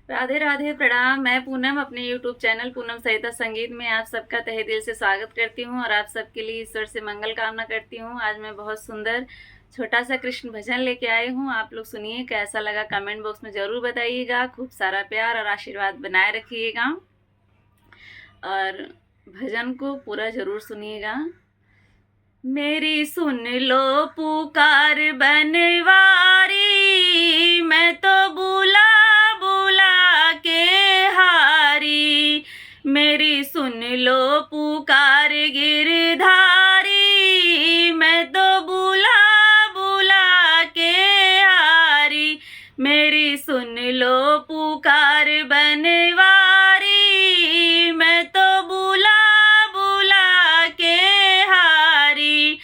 राधे राधे, प्रणाम। मैं पूनम अपने YouTube चैनल पूनम सहिता संगीत में आप सबका तहे दिल से स्वागत करती हूँ और आप सबके लिए ईश्वर से मंगल कामना करती हूँ। आज मैं बहुत सुंदर छोटा सा कृष्ण भजन लेके आई हूँ। आप लोग सुनिए, कैसा लगा कमेंट बॉक्स में ज़रूर बताइएगा। खूब सारा प्यार और आशीर्वाद बनाए रखिएगा और भजन को पूरा ज़रूर सुनिएगा। मेरी सुन लो पुकार बनवारी, मैं तो बुला बुला के हारी। मेरी सुन लो पुकार गिरधारी, मैं तो बुला बुला के हारी। मेरी सुन लो पुकार बनवारी, मैं तो बुला बुला के हारी।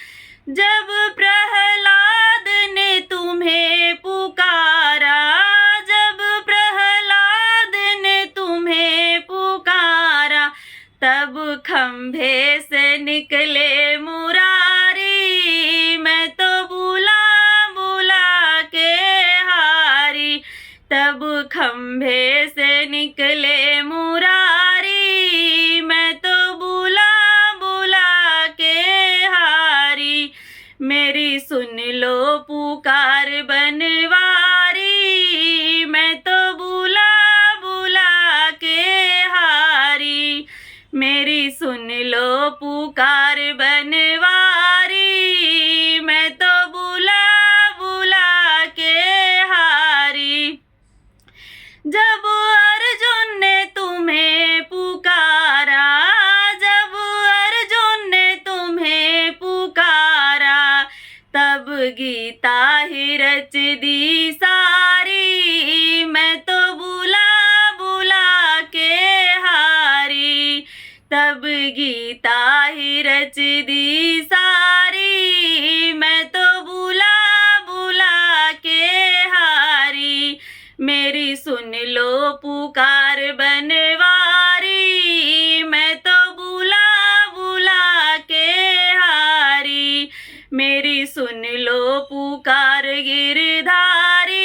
जब प्रहलाद ने तुम्हें पुकारा, जब प्रहलाद ने तुम्हें पुकारा, तब खंभे से निकले मुरारी। मैं तो बुला बुला के हारी, तब खंभे से निकले मुरारी। मैं तो बुला बुला के हारी। मेरी सुन लो पुकार बनवारी, मैं तो बुला बुला के हारी। मेरी सुन लो पुकार बनवारी, मैं तो बुला बुला के हारी। जब अर्जुन ने तुम्हें पुकारा, जब अर्जुन ने तुम्हें पुकारा, तब गीता ही रच दी सारी। मैं तो बुला बुला के हारी, तब गीता ही रच दी सारी। मैं तो बुला बुला के हारी। मेरी सुन लो पुकार बनवारी, मैं तो बुला बुला के हारी। मेरी सुन लो पुकार गिरधारी,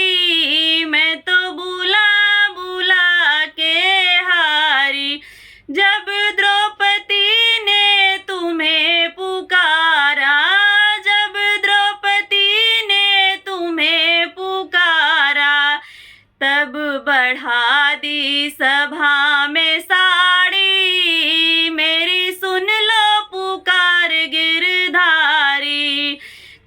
मैं तो बुला बुला के हारी। जब द्रौपदी ने तुम्हें पुकारा, जब द्रौपदी ने तुम्हें पुकारा, तब बढ़ा दी सभा में साड़ी। मेरी सुन लो पुकार गिरधारी,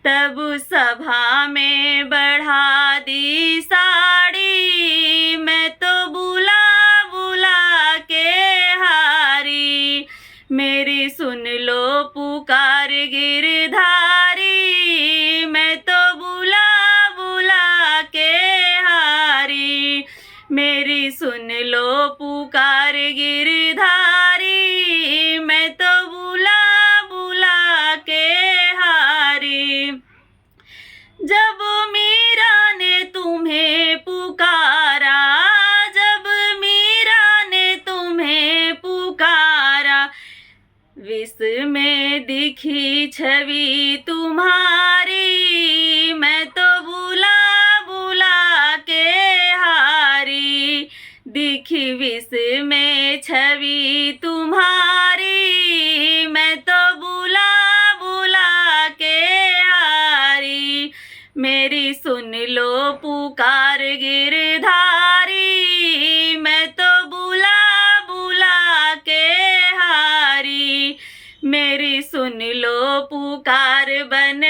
तब सभा में बढ़ा दी साड़ी। मैं तो बुला बुला के हारी। मेरी सुन लो पुकार गिरधारी, मैं तो बुला बुला के हारी। मेरी सुन लो पुकार गिरधारी, मैं तो बुला बुला के हारी। जब मीरा ने तुम्हें पुकारा, जब मीरा ने तुम्हें पुकारा, विष में दिखी छवि तुम्हारी। मैं तो बुला बुला के हारी। दिखी विष में छवि तुम्हारी, मैं तो बुला बुला के हारी। मेरी सुन लो पुकार गिरधारी, मैं तो बुला बुला के हारी। मेरी सुन लो पुकार बन